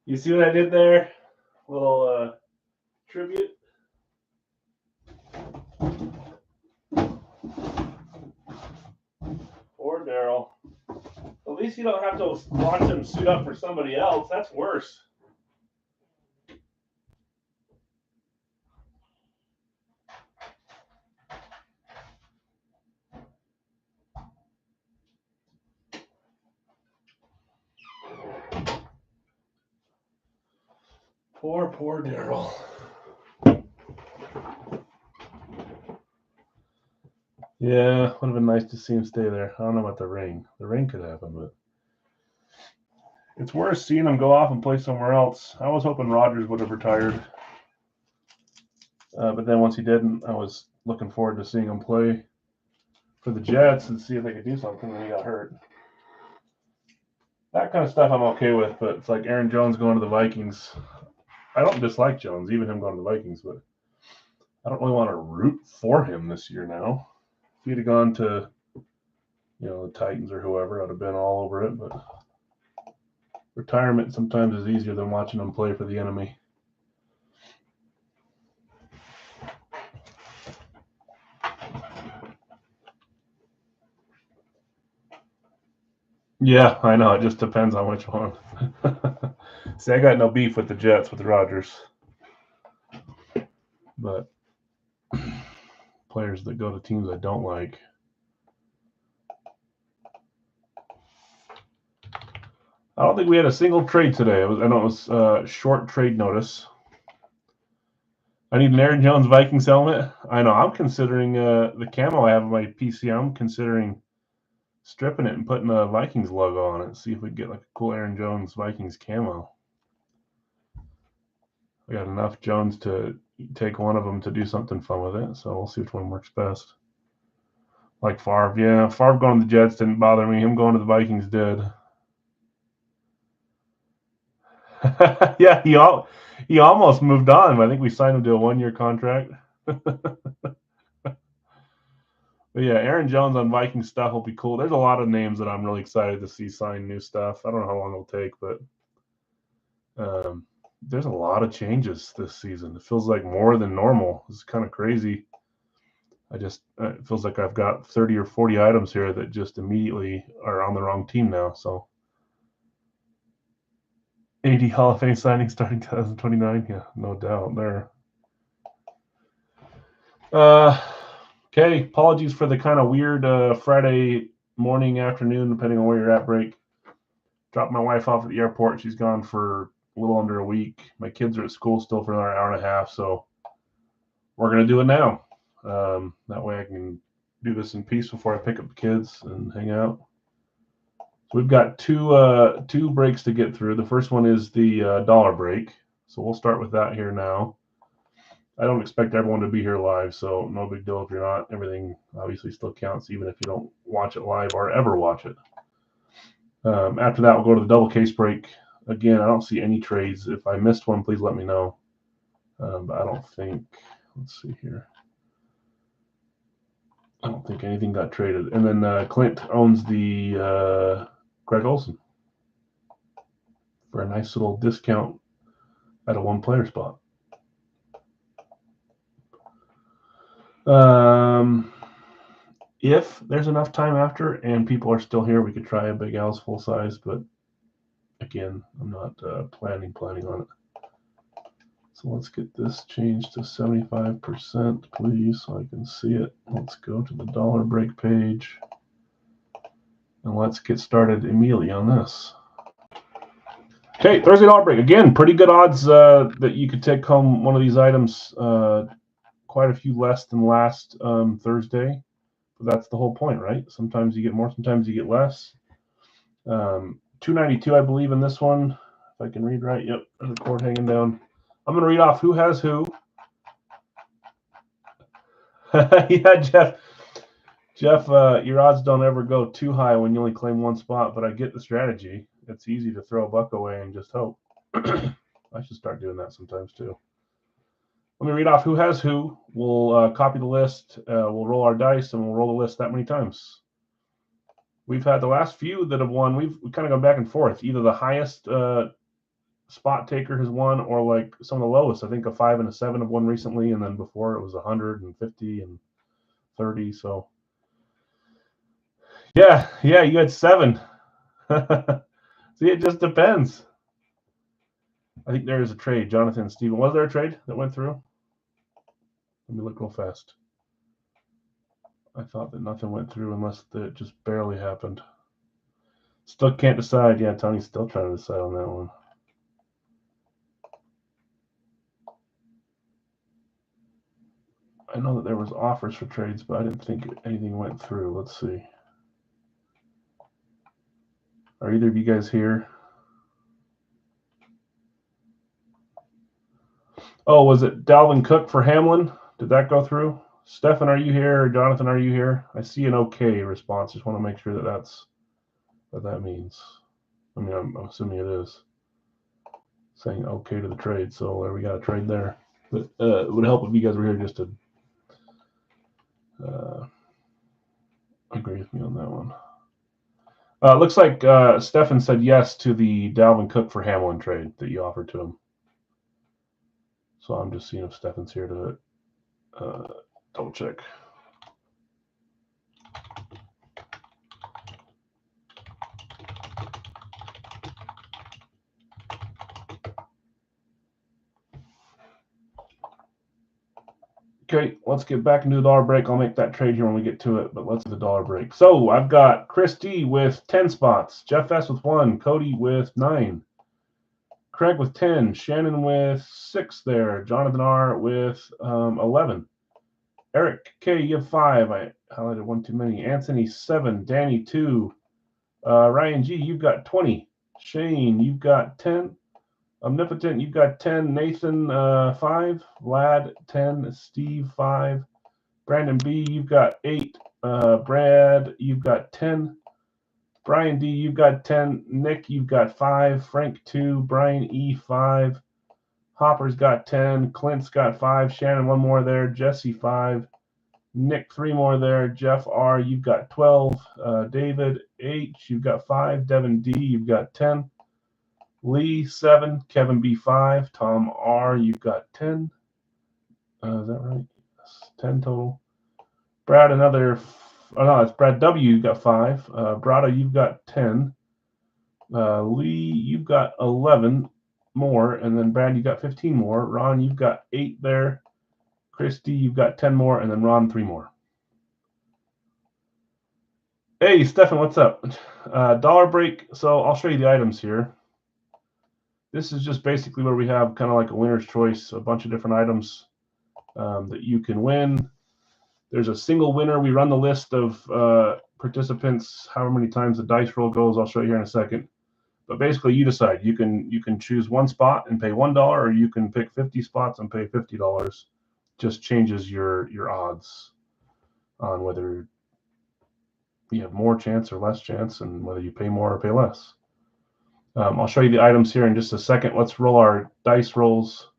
You see what I did there? Little tribute. Poor Daryl. At least you don't have to watch him suit up for somebody else. That's worse. Poor Daryl. Yeah, would have been nice to see him stay there. I don't know about the rain. The rain could happen, but it's worse seeing him go off and play somewhere else. I was hoping Rodgers would have retired. But then once he didn't, I was looking forward to seeing him play for the Jets and see if they could do something when he got hurt. That kind of stuff I'm okay with, but it's like Aaron Jones going to the Vikings. I don't dislike Jones, even him going to the Vikings, but I don't really want to root for him this year now. If he'd have gone to, the Titans or whoever, I'd have been all over it, but retirement sometimes is easier than watching him play for the enemy. Yeah, I know. It just depends on which one. See, I got no beef with the Jets, with Rodgers. But players that go to teams I don't like. I don't think we had a single trade today. I know it was short trade notice. I need an Aaron Jones Vikings helmet. I know. I'm considering the camo I have on my PC. I'm considering stripping it and putting a Vikings logo on it. See if we can get like a cool Aaron Jones Vikings camo. I got enough Jones to take one of them to do something fun with it. So we'll see which one works best. Like Favre. Yeah, Favre going to the Jets didn't bother me. Him going to the Vikings did. Yeah, he almost moved on, but I think we signed him to a 1-year contract. But yeah, Aaron Jones on Viking stuff will be cool. There's a lot of names that I'm really excited to see sign new stuff. I don't know how long it'll take, but there's a lot of changes this season. It feels like more than normal. It's kind of crazy. It feels like I've got 30 or 40 items here that just immediately are on the wrong team now. So 80 Hall of Fame signings starting 2029. Yeah, no doubt there. Okay, apologies for the kind of weird Friday morning, afternoon, depending on where you're at, break. Dropped my wife off at the airport. She's gone for a little under a week. My kids are at school still for another hour and a half, so we're going to do it now. That way I can do this in peace before I pick up the kids and hang out. So we've got two breaks to get through. The first one is the dollar break, so we'll start with that here now. I don't expect everyone to be here live, so no big deal if you're not. Everything obviously still counts, even if you don't watch it live or ever watch it. After that, we'll go to the double case break. Again, I don't see any trades. If I missed one, please let me know. But I don't think, let's see here. I don't think anything got traded. And then Clint owns the Greg Olsen for a nice little discount at a one-player spot. If there's enough time after and people are still here, we could try a Big Al's full size, but again, I'm not planning on it. So let's get this changed to 75%, please, so I can see it. Let's go to the dollar break page, and let's get started immediately on this. Okay, Thursday dollar break. Again, pretty good odds that you could take home one of these items. Quite a few less than last Thursday. But that's the whole point, right? Sometimes you get more, sometimes you get less. 292, I believe, in this one. If I can read right. Yep, there's a cord hanging down. I'm going to read off who has who. Yeah, Jeff, your odds don't ever go too high when you only claim one spot, but I get the strategy. It's easy to throw a buck away and just hope. I should start doing that sometimes too. Let me read off who has who. We'll copy the list. We'll roll our dice, and we'll roll the list that many times. we've had the last few that have won. We've kind of gone back and forth. Either the highest spot taker has won, or like some of the lowest. I think a 5 and a 7 have won recently, and then before it was 150 and 30. So yeah, you had 7. See, it just depends. I think there is a trade. Jonathan and Steven. Was there a trade that went through? Let me look real fast. I thought that nothing went through unless it just barely happened. Still can't decide. Yeah, Tony's still trying to decide on that one. I know that there was offers for trades, but I didn't think anything went through. Let's see. Are either of you guys here? Oh, was it Dalvin Cook for Hamlin? Did that go through? Stefan, are you here? Or Jonathan, are you here? I see an okay response. Just want to make sure that that's what that means. I mean, I'm assuming it is saying okay to the trade. So there we got a trade there. But it would help if you guys were here just to agree with me on that one. Looks like Stefan said yes to the Dalvin Cook for Hamlin trade that you offered to him. So I'm just seeing if Stefan's here to double check. Okay, let's get back into the dollar break. I'll make that trade here when we get to it, but let's do the dollar break. So I've got Chris D with 10 spots, Jeff S with 1, Cody with 9, Craig with 10, Shannon with 6 there, Jonathan R with 11, Eric K, you have 5. I highlighted one too many. Anthony 7, Danny 2, Ryan G, you've got 20, Shane, you've got 10. Omnipotent, you've got 10. Nathan, 5. Vlad, 10. Steve, 5. Brandon B, you've got 8. Brad, you've got 10. Brian D, you've got 10. Nick, you've got 5. Frank, 2. Brian E, 5. Hopper's got 10. Clint's got 5. Shannon, 1 more there. Jesse, 5. Nick, 3 more there. Jeff R, you've got 12. David H, you've got 5. Devin D, you've got 10. Lee, 7. Kevin B, 5. Tom R, you've got 10. Is that right? Yes, 10 total. Brad, another. Oh, no, it's Brad W, you've got 5. Brada, you've got 10. Lee, you've got 11 more. And then Brad, you got 15 more. Ron, you've got 8 there. Christy, you've got 10 more. And then Ron, 3 more. Hey, Stefan, what's up? Dollar break. So I'll show you the items here. This is just basically where we have kind of like a winner's choice, a bunch of different items that you can win. There's a single winner. We run the list of participants, however many times the dice roll goes. I'll show you here in a second. But basically, you decide. You can choose one spot and pay $1, or you can pick 50 spots and pay $50. Just changes your odds on whether you have more chance or less chance, and whether you pay more or pay less. I'll show you the items here in just a second. Let's roll our dice rolls.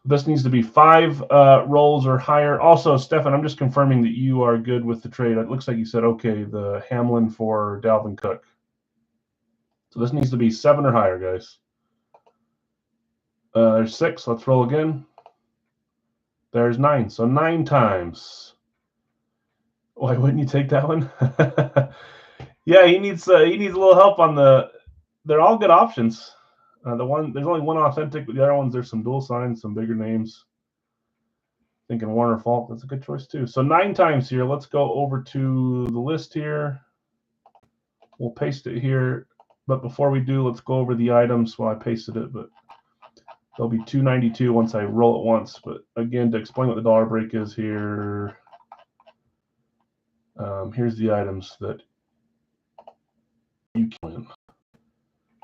This needs to be 5 rolls or higher. Also, Stefan, I'm just confirming that you are good with the trade. It looks like you said, okay, the Hamlin for Dalvin Cook. So this needs to be 7 or higher, guys. There's 6. Let's roll again. There's 9. So 9 times. Why wouldn't you take that one? Yeah, he needs a little help on the. They're all good options. There's only one authentic, but the other ones there's some dual signs, some bigger names. Thinking Warner Falk, that's a good choice too. So 9 times here. Let's go over to the list here. We'll paste it here, but before we do, let's go over the items. Well, I pasted it, but there'll be 292 once I roll it once. But again, to explain what the dollar break is here, here's the items that you can win.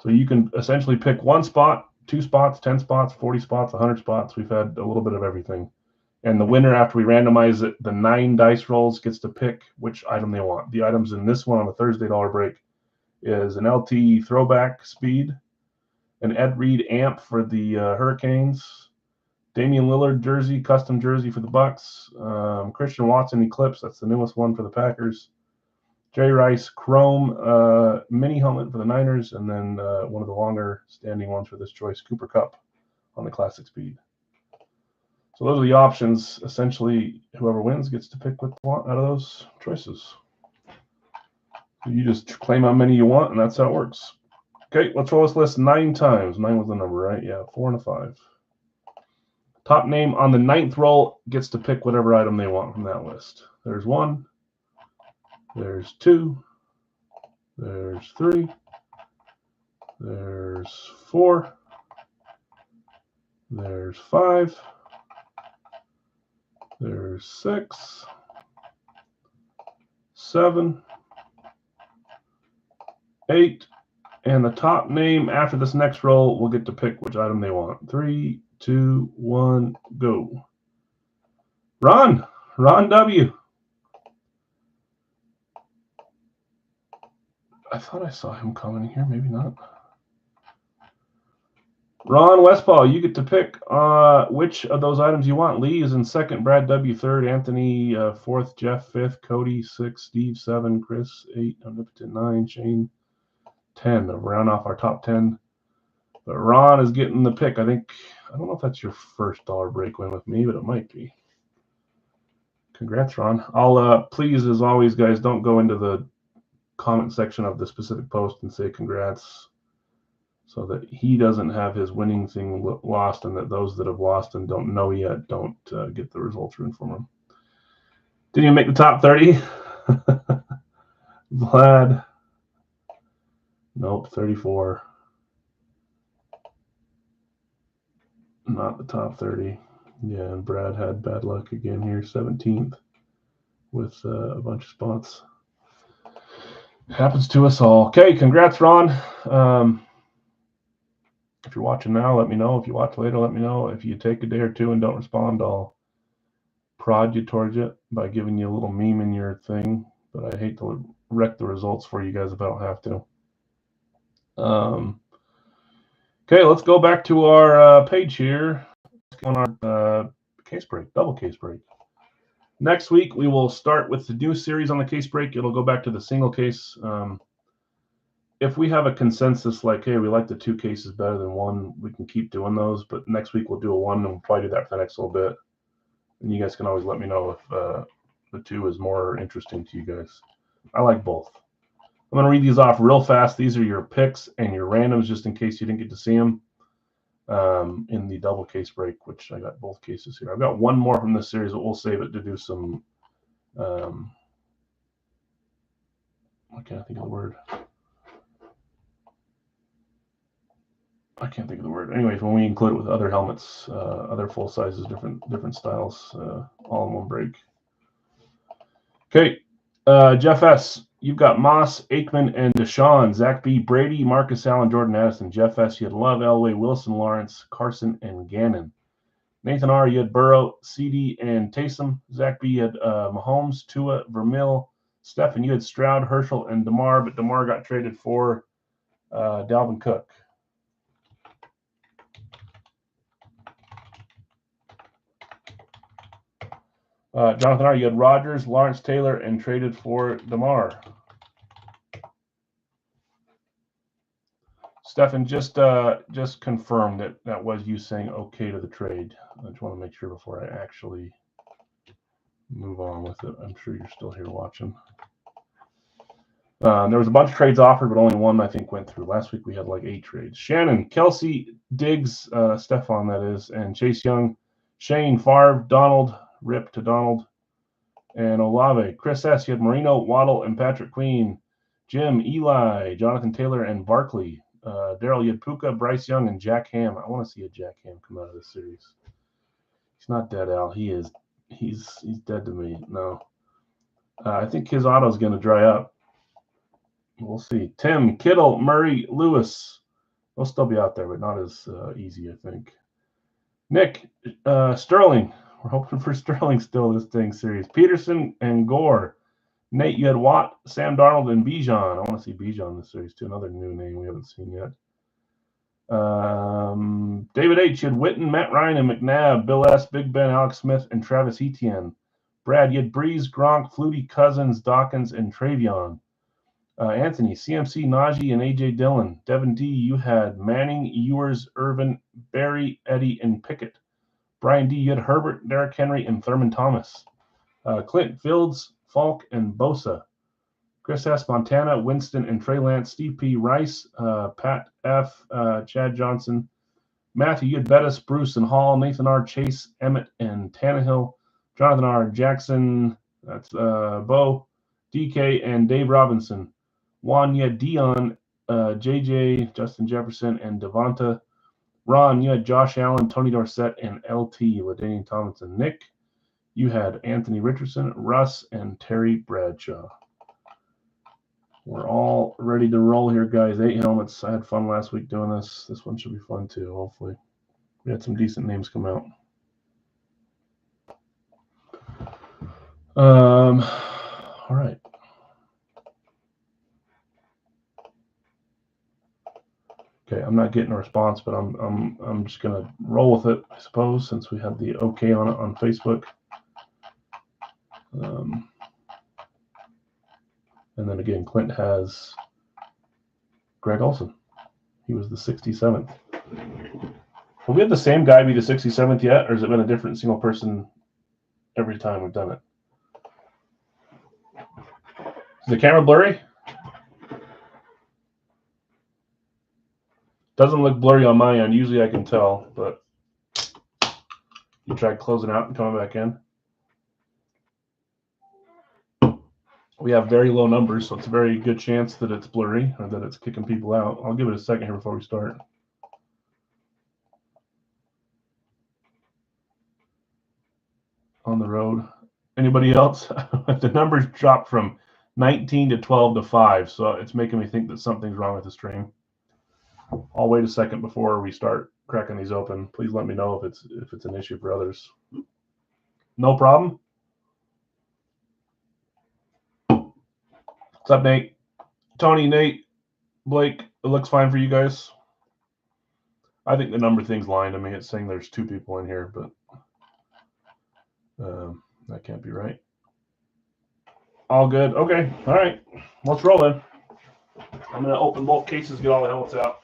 So you can essentially pick 1 spot, 2 spots, 10 spots, 40 spots, 100 spots. We've had a little bit of everything. And the winner, after we randomize it, the 9 dice rolls, gets to pick which item they want. The items in this one on the Thursday dollar break is an LT throwback speed, an Ed Reed amp for the Hurricanes, Damian Lillard jersey, custom jersey for the Bucks, Christian Watson Eclipse, that's the newest one for the Packers, Jerry Rice, Chrome mini helmet for the Niners, and then one of the longer standing ones for this choice, Cooper Kupp on the Classic Speed. So those are the options. Essentially, whoever wins gets to pick what they want out of those choices. So you just claim how many you want, and that's how it works. Okay, let's roll this list 9 times. 9 was the number, right? Yeah, 4 and a 5. Top name on the 9th roll gets to pick whatever item they want from that list. There's 1. There's 2. There's 3. There's 4. There's 5. There's 6. 7. 8. And the top name after this next roll will get to pick which item they want. 3, 2, 1, go. Ron W. I thought I saw him coming here, maybe not. Ron Westfall, you get to pick which of those items you want. Lee is in 2nd, Brad W. 3rd, Anthony 4th, Jeff 5th, Cody 6th, Steve 7, Chris 8, Omnipotent 9, Shane 10. To round off our top 10. But Ron is getting the pick. I don't know if that's your first dollar break win with me, but it might be. Congrats, Ron. I'll please, as always, guys, don't go into the comment section of the specific post and say congrats, so that he doesn't have his winning thing lost, and that those that have lost and don't know yet don't get the results ruined for him. Didn't even make the top 30. Vlad. Nope, 34. Not the top 30. Yeah, and Brad had bad luck again here, 17th, with a bunch of spots. Happens to us all. Okay, congrats, Ron. If you're watching now, let me know. If you watch later, let me know. If you take a day or two and don't respond, I'll prod you towards it by giving you a little meme in your thing. But I hate to wreck the results for you guys if I don't have to. Okay, let's go back to our page here on our case break, double case break. Next week, we will start with the new series on the case break. It'll go back to the single case. If we have a consensus like, hey, we like the 2 cases better than 1, we can keep doing those. But next week, we'll do a 1, and we'll probably do that for the next little bit. And you guys can always let me know if the 2 is more interesting to you guys. I like both. I'm going to read these off real fast. These are your picks and your randoms, just in case you didn't get to see them in the double case break, which I got both cases here. I've got one more from this series, but we'll save it to do some I can't think of the word. Anyways, when we include it with other helmets, other full sizes, different styles, all in one break. Okay, Jeff S., you've got Moss, Aikman, and Deshaun. Zach B., Brady, Marcus Allen, Jordan Addison. Jeff S., you had Love, Elway, Wilson, Lawrence, Carson, and Gannon. Nathan R., you had Burrow, CD, and Taysom. Zach B., you had Mahomes, Tua, Vermeil. Stephen, you had Stroud, Herschel, and DeMar, but DeMar got traded for Dalvin Cook. Jonathan R., you had Rodgers, Lawrence Taylor, and traded for DeMar. Stefan, just confirm that was you saying okay to the trade. I just want to make sure before I actually move on with it. I'm sure you're still here watching. There was a bunch of trades offered, but only one I think went through. Last week we had like 8 trades. Shannon, Kelsey, Diggs, Stefan that is, and Chase Young, Shane, Favre, Donald, Rip to Donald, and Olave. Chris S., you had Marino, Waddle, and Patrick Queen. Jim, Eli, Jonathan Taylor, and Barkley. Daryl, you had Puka, Bryce Young, and Jack Ham. I want to see a Jack Ham come out of this series. He's not dead, Al. He is. He's dead to me. No. I think his auto is going to dry up. We'll see. Tim, Kittle, Murray, Lewis. They'll still be out there, but not as easy, I think. Nick, Sterling. We're hoping for Sterling still this thing series. Peterson and Gore. Nate, you had Watt, Sam Darnold, and Bijan. I want to see Bijan in this series, too. Another new name we haven't seen yet. David H., you had Witten, Matt Ryan, and McNabb. Bill S., Big Ben, Alex Smith, and Travis Etienne. Brad, you had Breeze, Gronk, Flutie, Cousins, Dawkins, and Travion. Anthony, CMC, Najee, and A.J. Dillon. Devin D, you had Manning, Ewers, Irvin, Barry, Eddie, and Pickett. Brian D, you had Herbert, Derrick Henry, and Thurman Thomas. Clint, Fields, Falk, and Bosa. Chris S, Montana, Winston, and Trey Lance. Steve P, Rice, Pat F, Chad Johnson. Matthew, you had Bettis, Bruce, and Hall. Nathan R, Chase, Emmett, and Tannehill. Jonathan R, Jackson, that's Bo, DK, and Dave Robinson. Juan, you had Dion, JJ, Justin Jefferson, and Devonta. Ron, you had Josh Allen, Tony Dorsett, and LT, LaDainian Tomlinson. Nick, you had Anthony Richardson, Russ, and Terry Bradshaw. We're all ready to roll here, guys. 8 helmets. I had fun last week doing this. This one should be fun, too, hopefully. We had some decent names come out. All right. Okay, I'm not getting a response, but I'm just gonna roll with it, I suppose, since we have the okay on it on Facebook. And then again, Clint has Greg Olson. He was the 67th. Have we had the same guy be the 67th yet, or has it been a different single person every time we've done it? Is the camera blurry? Doesn't look blurry on my end. Usually I can tell, but you tried closing out and coming back in. We have very low numbers, so it's a very good chance that it's blurry or that it's kicking people out. I'll give it a second here before we start. On the road. Anybody else? The numbers dropped from 19 to 12 to 5, so it's making me think that something's wrong with the stream. I'll wait a second before we start cracking these open. Please let me know if it's an issue for others. No problem. What's up, Nate? Tony, Nate, Blake, it looks fine for you guys. I think the number thing's lying to me. It's saying there's 2 people in here, but that can't be right. All good. Okay. All right. Let's roll in. I'm going to open both cases, get all the helmets out.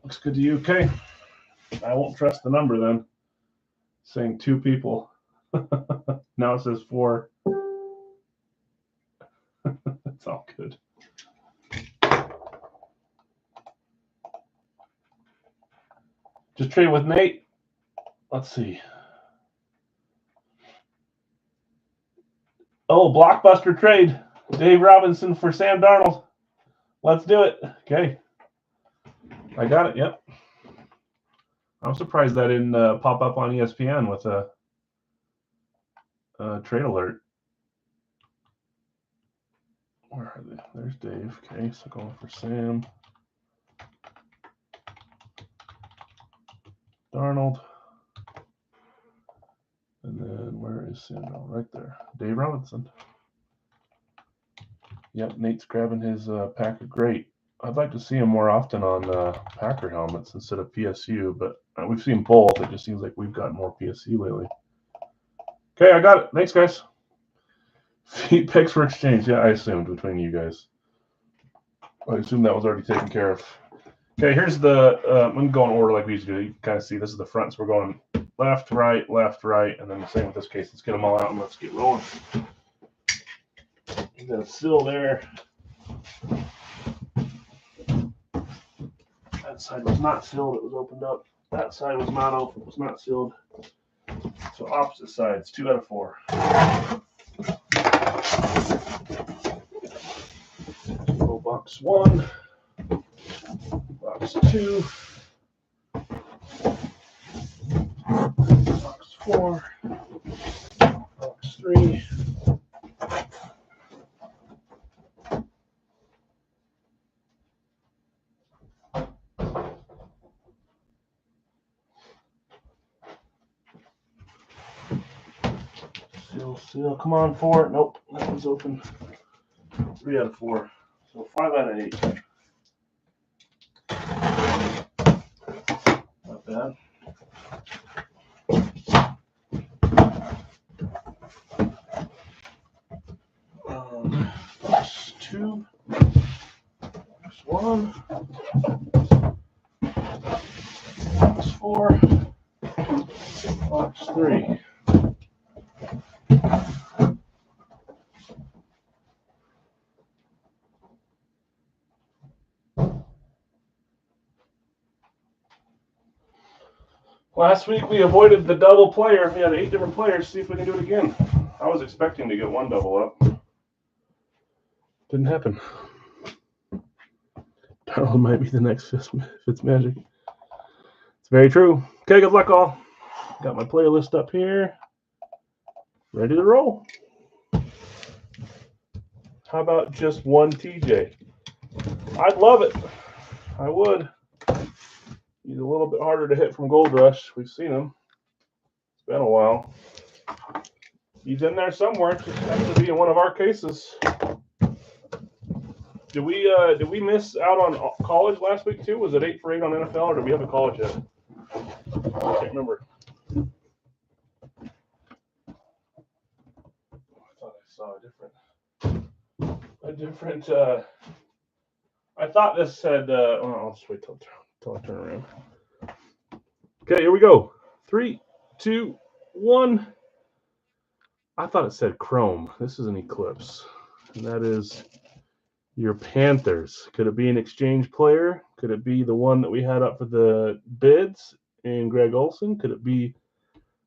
Looks good to you. Okay. I won't trust the number then. Saying 2 people. Now it says 4. It's all good. Just trade with Nate. Let's see. Oh, blockbuster trade. Dave Robinson for Sam Darnold. Let's do it. Okay. I got it. Yep. I'm surprised that didn't pop up on ESPN with a trade alert. Where are they? There's Dave. Okay, so going for Sam Darnold. And then where is Sam Darnold? Right there. Dave Robinson. Yep, Nate's grabbing his Packer. Great. I'd like to see him more often on Packer helmets instead of PSU, but we've seen both. It just seems like we've got more PSU lately. Okay, I got it. Thanks, guys. Feet picks for exchange. Yeah, I assumed between you guys. I assume that was already taken care of. Okay, here's the, I'm going to go in order like we usually do. You can kind of see this is the front, so we're going left, right, and then the same with this case. Let's get them all out and let's get rolling. You got a seal there. That side was not sealed, it was opened up. That side was not open, it was not sealed. So opposite sides, 2 out of 4. So box 1, box 2, box 4, box 3. Seal, come on, 4. Nope, that one's open. 3 out of 4. So 5 out of 8. Not bad. 2. Box 1. Box 4. Box 3. Last week we avoided the double player. We had 8 different players. See if we can do it again. I was expecting to get one double up. Didn't happen. Darnold might be the next Fitzmagic. It's very true. Okay, good luck all. Got my playlist up here. Ready to roll. How about just one TJ? I'd love it. I would. He's a little bit harder to hit from Gold Rush. We've seen him. It's been a while. He's in there somewhere. Just has to be in one of our cases. Did we miss out on college last week too? Was it 8 for 8 on NFL, or did we have a college yet? I can't remember. I thought I saw a different. I thought this said. I'll just wait till I turn around. Okay, here we go. 3, 2, 1. I thought it said Chrome. This is an Eclipse, and that is your Panthers. Could it be an exchange player? Could it be the one that we had up for the bids in Greg Olson? Could it be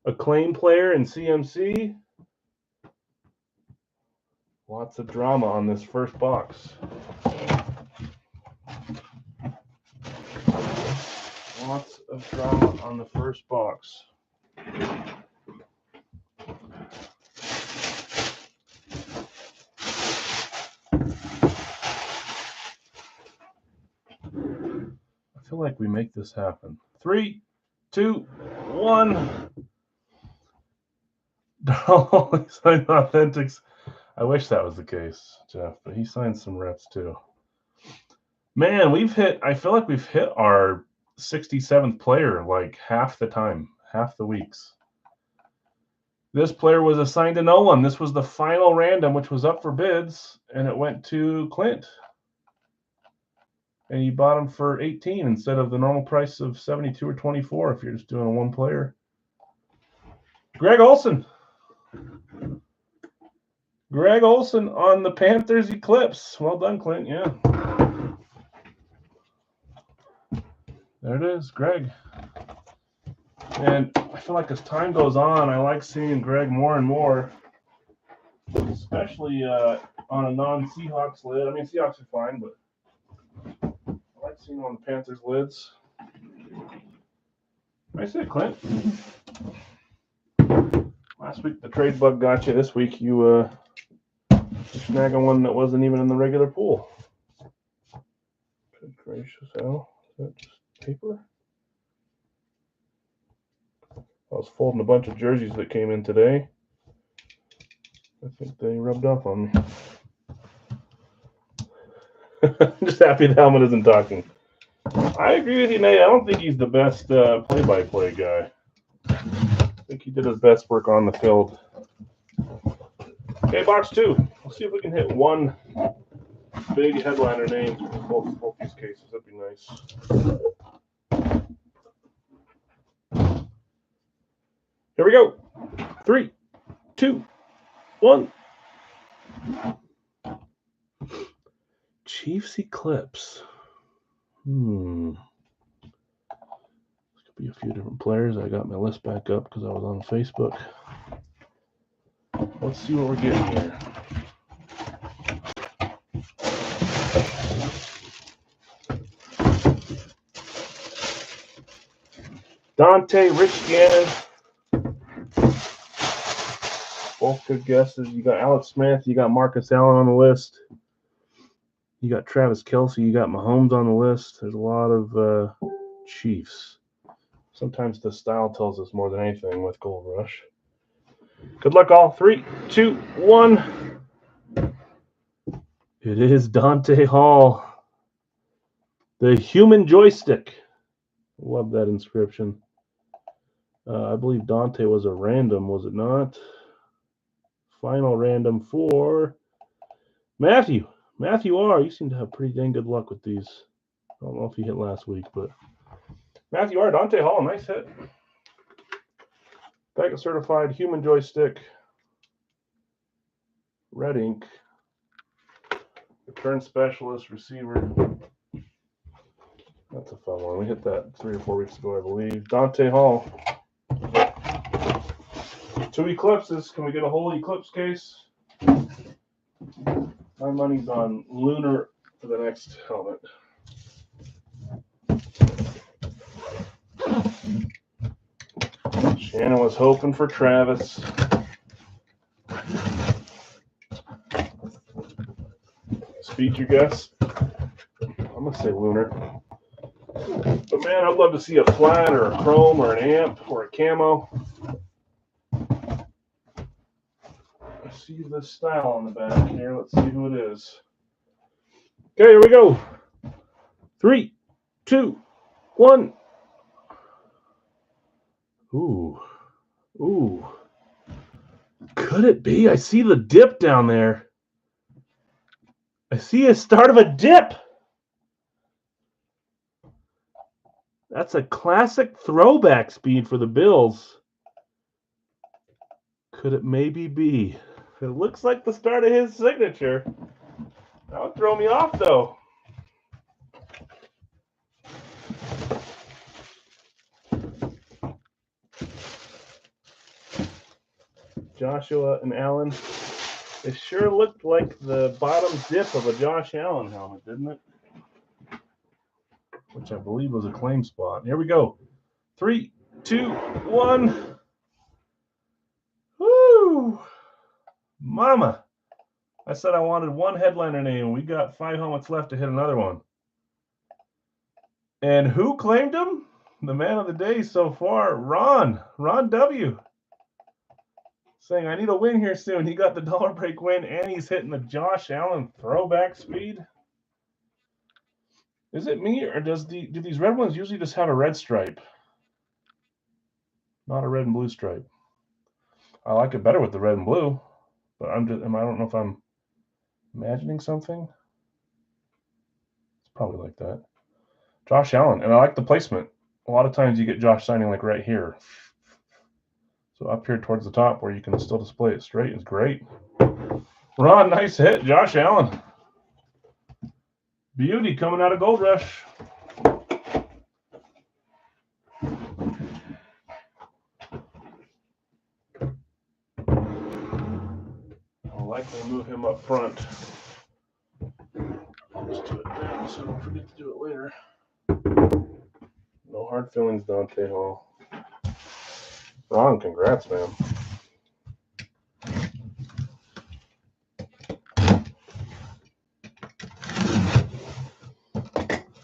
a claim player in CMC? Lots of drama on this first box. Lots of drama on the first box. I feel like we make this happen. 3, 2, 1. Darnold signed Authentics. I wish that was the case, Jeff, but he signed some reps too. Man, I feel like we've hit our 67th player like half the time, half the weeks. This player was assigned to no one. This was the final random, which was up for bids, and it went to Clint. And you bought him for 18 instead of the normal price of 72 or 24 if you're just doing a one player. Greg Olson. Greg Olson on the Panthers Eclipse. Well done, Clint. Yeah. There it is, Greg. And I feel like as time goes on, I like seeing Greg more and more, especially on a non-Seahawks lid. I mean, Seahawks are fine, but I like seeing him on the Panthers lids. Nice hit, Clint. Last week the trade bug got you. This week you snagging one that wasn't even in the regular pool. Good gracious, Al. Is that just paper? I was folding a bunch of jerseys that came in today. I think they rubbed off on me. I'm just happy the helmet isn't talking. I agree with you, Nate. I don't think he's the best play-by-play guy. I think he did his best work on the field. Okay, box 2. Let's see if we can hit one big headliner name for both these cases. That'd be nice. Here we go. 3, 2, 1. Chiefs Eclipse. This could be a few different players. I got my list back up because I was on Facebook. Let's see what we're getting here. Dante, Rich Gannon. Both good guesses. You got Alex Smith. You got Marcus Allen on the list. You got Travis Kelce. You got Mahomes on the list. There's a lot of Chiefs. Sometimes the style tells us more than anything with Gold Rush. Good luck, all. 3, 2, 1. It is Dante Hall. The human joystick. Love that inscription. I believe Dante was a random, was it not? Final random for Matthew. Matthew R., you seem to have pretty dang good luck with these. I don't know if he hit last week, but Matthew R., Dante Hall, nice hit. Pack of certified human joystick. Red ink. Return specialist receiver. That's a fun one. We hit that 3 or 4 weeks ago, I believe. Dante Hall. 2 eclipses. Can we get a whole eclipse case? My money's on Lunar for the next helmet. Shannon was hoping for Travis. Speed your guess? I'm going to say Lunar. But man, I'd love to see a flat or a chrome or an amp or a camo. I see the style on the back here. Let's see who it is. Okay, here we go. 3, 2, 1. Ooh. Ooh. Could it be? I see the dip down there. I see a start of a dip. That's a classic throwback speed for the Bills. Could it maybe be? It looks like the start of his signature. That would throw me off, though. Joshua and Allen. It sure looked like the bottom dip of a Josh Allen helmet, didn't it? Which I believe was a claim spot. Here we go. 3, 2, 1. Woo! Mama. I said I wanted one headliner name. We got 5 helmets left to hit another one. And who claimed him? The man of the day so far, Ron W. Saying, I need a win here soon. He got the dollar break win, and he's hitting the Josh Allen throwback speed. Is it me, or do these red ones usually just have a red stripe? Not a red and blue stripe. I like it better with the red and blue, but I don't know if I'm imagining something. It's probably like that. Josh Allen, and I like the placement. A lot of times you get Josh signing like right here. So up here towards the top where you can still display it straight is great. Ron, nice hit. Josh Allen. Beauty coming out of Gold Rush. I'll likely move him up front. I'll just do it now so I don't forget to do it later. No hard feelings, Dante Hall. Ron, congrats, man.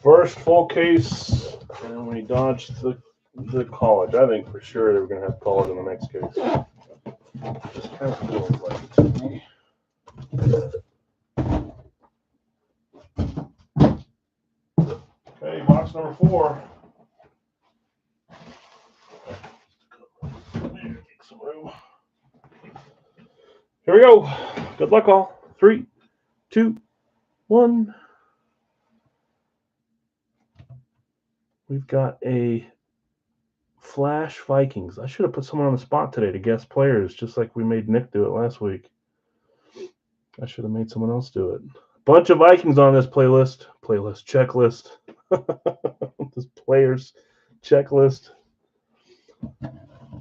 First full case, and we dodged the college. I think for sure they were going to have college in the next case. Just kind of feels like it to me. Okay, box number 4. Take some room. Here we go. Good luck, all. 3, 2, 1. We've got a Flash Vikings. I should have put someone on the spot today to guess players, just like we made Nick do it last week. I should have made someone else do it. Bunch of Vikings on this checklist. This players checklist.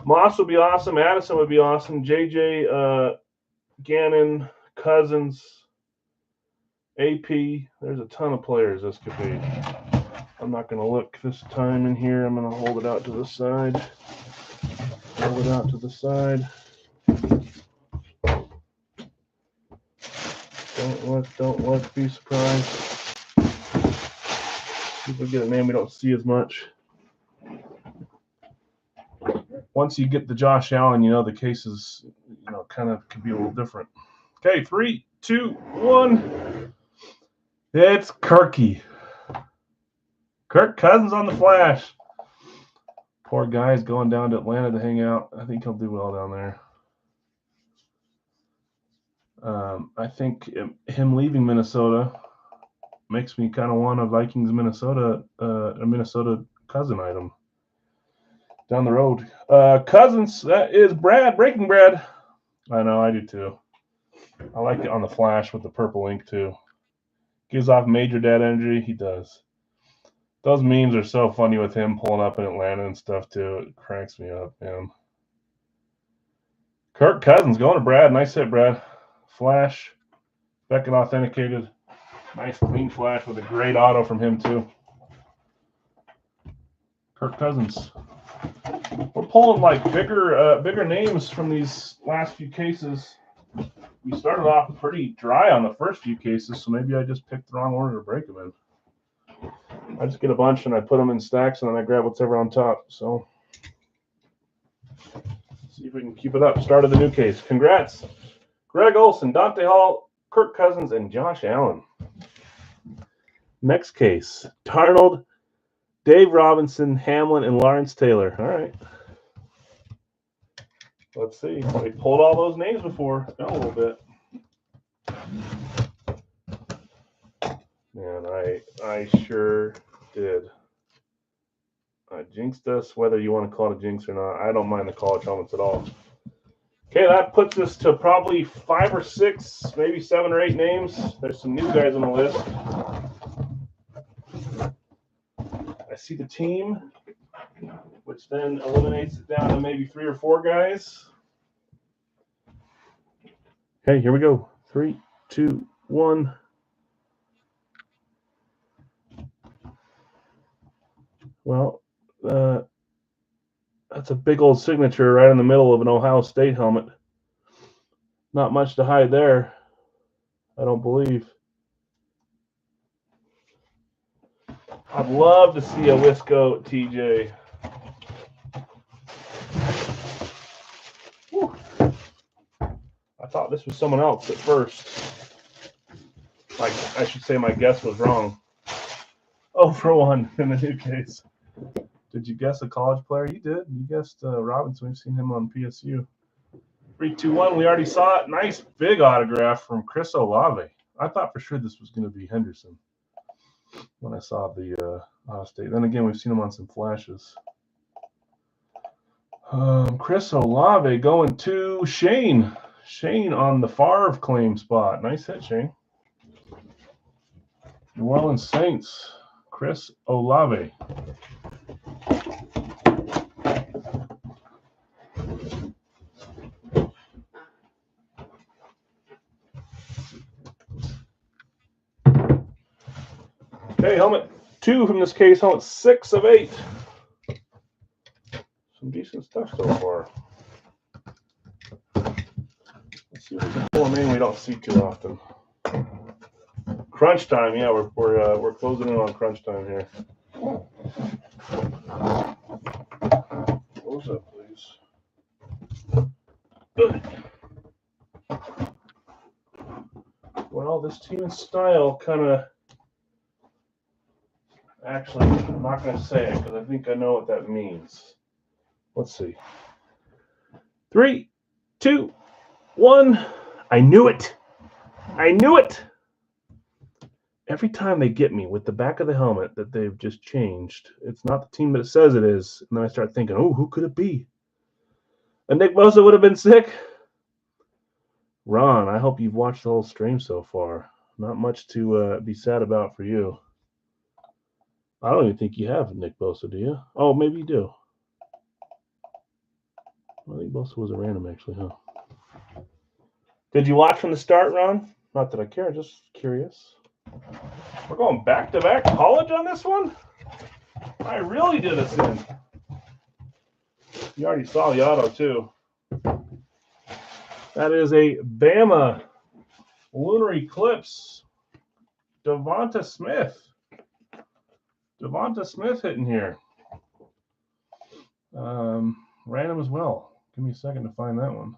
Moss would be awesome. Addison would be awesome. JJ, Gannon, Cousins, AP. There's a ton of players this could be. I'm not going to look this time in here. I'm going to hold it out to the side. Hold it out to the side. Don't let's be surprised. See if we get a name we don't see as much. Once you get the Josh Allen, the cases, kind of can be a little different. Okay, 3, 2, 1. It's Kirky. Kirk Cousins on the Flash. Poor guy's going down to Atlanta to hang out. I think he'll do well down there. I think him leaving Minnesota makes me kind of want a Vikings a Minnesota cousin item down the road. Cousins, that is Brad, Breaking Brad. I know, I do too. I like it on the flash with the purple ink too. Gives off major dad energy. He does. Those memes are so funny with him pulling up in Atlanta and stuff too. It cranks me up, man. Kirk Cousins going to Brad. Nice hit, Brad. Flash. Beckett authenticated. Nice clean flash with a great auto from him too. Kirk Cousins. We're pulling like bigger names from these last few cases. We started off pretty dry on the first few cases, so maybe I just picked the wrong order to break them in. I just get a bunch and I put them in stacks and then I grab whatever on top. So see if we can keep it up. Started the new case. Congrats. Greg Olson, Dante Hall, Kirk Cousins, and Josh Allen. Next case. Darnold, Dave Robinson, Hamlin, and Lawrence Taylor. All right. Let's see. We pulled all those names before. Got a little bit. Man, I sure did. I jinxed us, whether you want to call it a jinx or not. I don't mind the college helmets at all. Okay, that puts us to probably 5 or 6, maybe 7 or 8 names. There's some new guys on the list. I see the team, which then eliminates it down to maybe 3 or 4 guys. Okay, here we go. 3, 2, 1. Well, that's a big old signature right in the middle of an Ohio State helmet. Not much to hide there, I don't believe. I'd love to see a Wisco TJ. Whew. I thought this was someone else at first. Like, I should say my guess was wrong. 0 for 1 in the new case. Did you guess a college player? You did. You guessed Robinson. We've seen him on PSU. 3, 2, 1. We already saw it. Nice big autograph from Chris Olave. I thought for sure this was going to be Henderson when I saw the Ohio State. Then again, we've seen him on some flashes. Chris Olave going to Shane. Shane on the Favre claim spot. Nice hit, Shane. New Orleans Saints. Chris Olave. Okay, helmet 2 from this case. Helmet 6 of 8. Some decent stuff so far. Let's see if we can pull them in. We don't see too often. Crunch time, yeah, we're closing in on crunch time here. Close up, please. Good. Well, this team and style kind of. Actually, I'm not going to say it because I think I know what that means. Let's see. 3, 2, 1. I knew it. I knew it. Every time they get me with the back of the helmet that they've just changed, it's not the team that it says it is. And then I start thinking, oh, who could it be? And Nick Bosa would have been sick. Ron, I hope you've watched the whole stream so far. Not much to be sad about for you. I don't even think you have Nick Bosa, do you? Oh, maybe you do. I think Bosa was a random, actually, huh? Did you watch from the start, Ron? Not that I care, just curious. We're going back-to-back college on this one? I really did us in. You already saw the auto, too. That is a Bama Lunar Eclipse. Devonta Smith. Devonta Smith hitting here. Random as well. Give me a second to find that one.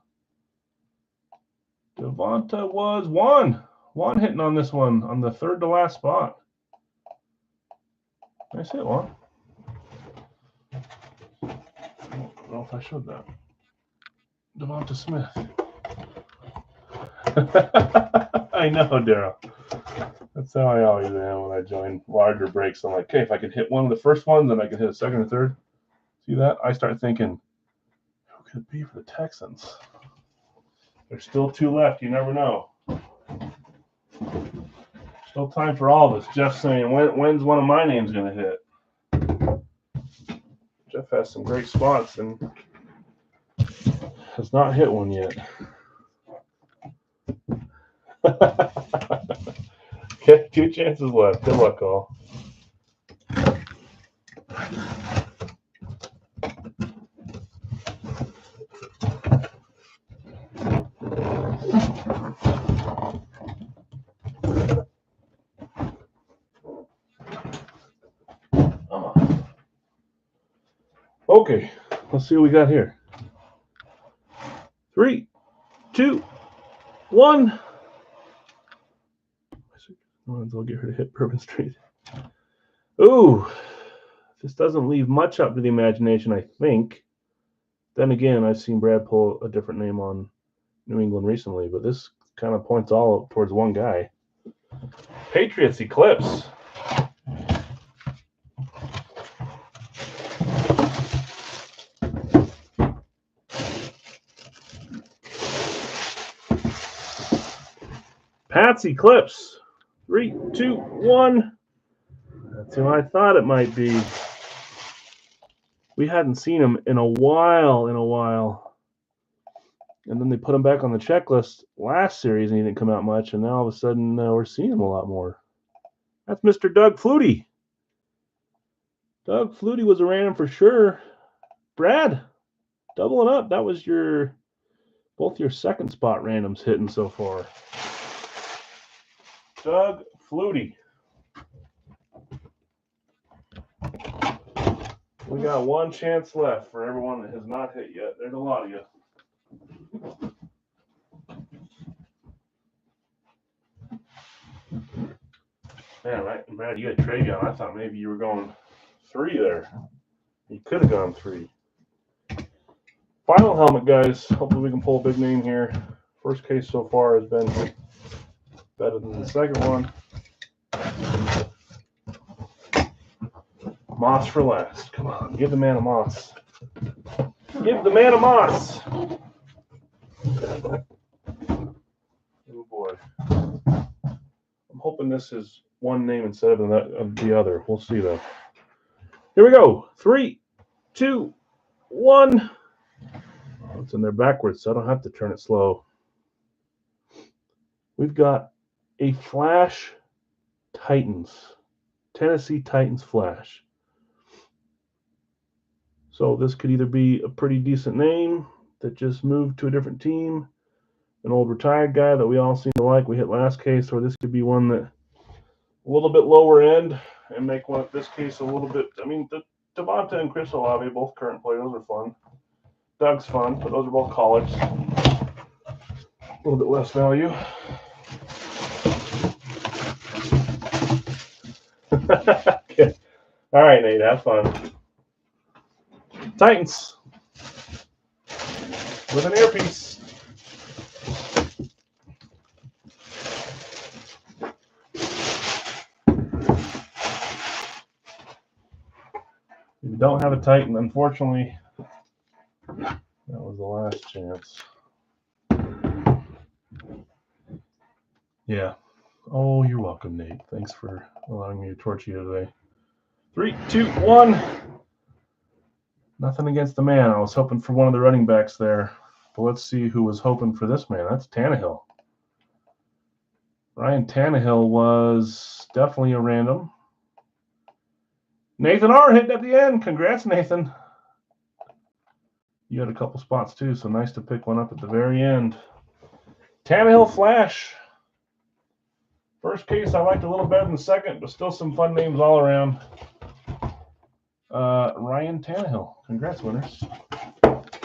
Devonta was one hitting on this one on the third to last spot. Nice hit, Juan. I don't know if I showed that. Devonta Smith. I know, Daryl. That's how I always am when I join larger breaks. I'm like, okay, if I could hit one of the first ones, then I can hit a second or third. See that? I start thinking, who could it be for the Texans? There's still 2 left. You never know. Still time for all of us. Jeff saying, when's one of my names going to hit? Jeff has some great spots and has not hit one yet. Okay, 2 chances left. Good luck, all. Okay, let's see what we got here. 3, 2, 1. I'll get her to hit Bourbon Street. Ooh, this doesn't leave much up to the imagination, I think. Then again, I've seen Brad pull a different name on New England recently, but this kind of points all towards one guy. Patriots Eclipse. Pats Eclipse. 3, 2, 1. That's who I thought it might be. We hadn't seen him in a while. And then they put him back on the checklist last series and he didn't come out much. And now all of a sudden we're seeing him a lot more. That's Mr. Doug Flutie. Doug Flutie was a random for sure. Brad, doubling up. That was both your second spot randoms hitting so far. Doug Flutie. We got 1 chance left for everyone that has not hit yet. There's a lot of you. Man, right, Brad, you had Travion. I thought maybe you were going 3 there. You could have gone 3. Final helmet, guys. Hopefully we can pull a big name here. First case so far has been better than the second one. Moss for last. Come on, give the man a Moss. Give the man a Moss. Oh boy. I'm hoping this is one name instead of the other. We'll see though. Here we go. 3, 2, 1. Oh, it's in there backwards, so I don't have to turn it slow. We've got a Flash Titans. Tennessee Titans Flash. So this could either be a pretty decent name that just moved to a different team, an old retired guy that we all seem to like. We hit last case, or this could be one that a little bit lower end and make one this case a little bit. I mean, Devonta and Chris Olave, both current players, those are fun. Doug's fun, but those are both college. A little bit less value. Okay. All right, Nate, have fun. Titans with an earpiece. We don't have a Titan, unfortunately. That was the last chance. Yeah. Oh, you're welcome, Nate. Thanks for allowing me to torture you today. 3, 2, 1. Nothing against the man. I was hoping for one of the running backs there. But let's see who was hoping for this man. That's Tannehill. Ryan Tannehill was definitely a random. Nathan R. hitting at the end. Congrats, Nathan. You had a couple spots too, so nice to pick one up at the very end. Tannehill Flash. First case I liked a little better than the second, but still some fun names all around. Ryan Tannehill. Congrats, winners.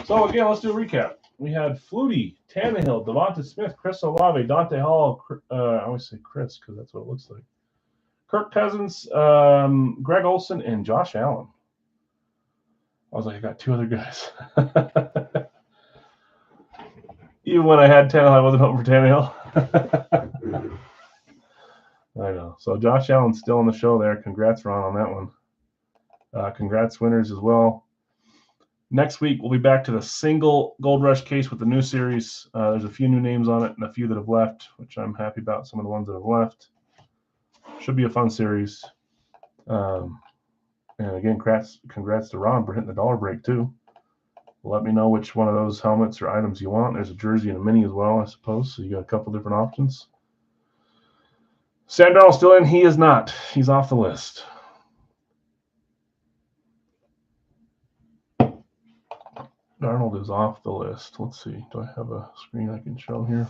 So again, let's do a recap. We had Flutie, Tannehill, Devonta Smith, Chris Olave, Dante Hall. I always say Chris because that's what it looks like. Kirk Cousins, Greg Olsen, and Josh Allen. I was like, I got 2 other guys. Even when I had Tannehill, I wasn't hoping for Tannehill. I know. So Josh Allen's still on the show there. Congrats, Ron, on that one. Congrats, winners as well. Next week, we'll be back to the single Gold Rush case with the new series. There's a few new names on it and a few that have left, which I'm happy about, some of the ones that have left. Should be a fun series. And again, congrats to Ron for hitting the dollar break, too. Let me know which one of those helmets or items you want. There's a jersey and a mini as well, I suppose. So you got a couple different options. Sam Darnold still in? He is not. He's off the list. Darnold is off the list. Let's see. Do I have a screen I can show here?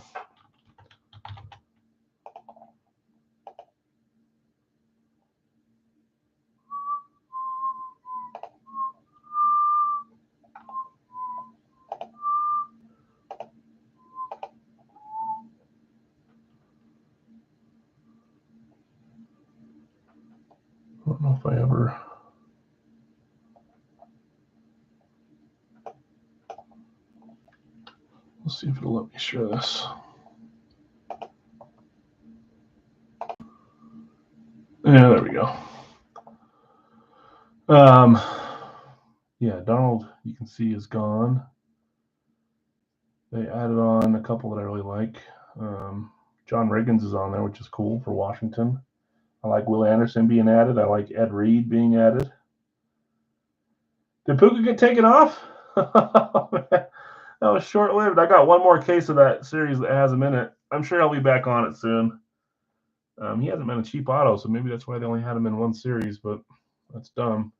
I don't know if I ever. Let's see if it'll let me share this. Yeah, there we go. Yeah, Donald, you can see, is gone. They added on a couple that I really like. John Riggins is on there, which is cool for Washington. I like Will Anderson being added. I like Ed Reed being added. Did Puka get taken off? That was short-lived. I got one more case of that series that has him in it. I'm sure I'll be back on it soon. He hasn't been a cheap auto, so maybe that's why they only had him in one series, but that's dumb.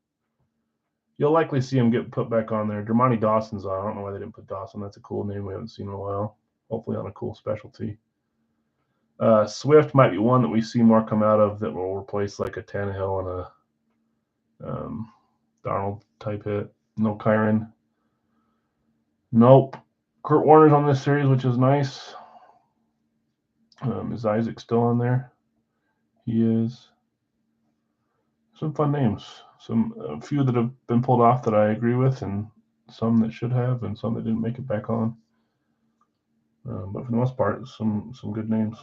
You'll likely see him get put back on there. Dermontti Dawson's on. I don't know why they didn't put Dawson. That's a cool name we haven't seen in a while. Hopefully on a cool specialty. Swift might be one that we see more come out of that will replace like a Tannehill and a Darnold type hit. No Kyron. Nope. Kurt Warner's on this series, which is nice. Is Isaac still on there? He is. Some fun names. A few that have been pulled off that I agree with, and some that should have, and some that didn't make it back on. But for the most part, some good names.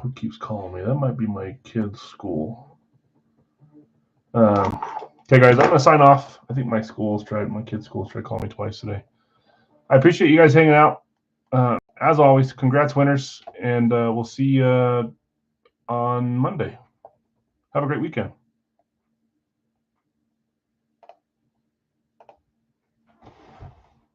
Who keeps calling me? That might be my kid's school. Okay, guys, I'm gonna sign off. I think my kid's school's tried to call me twice today. I appreciate you guys hanging out. As always, congrats, winners, and we'll see you on Monday. Have a great weekend.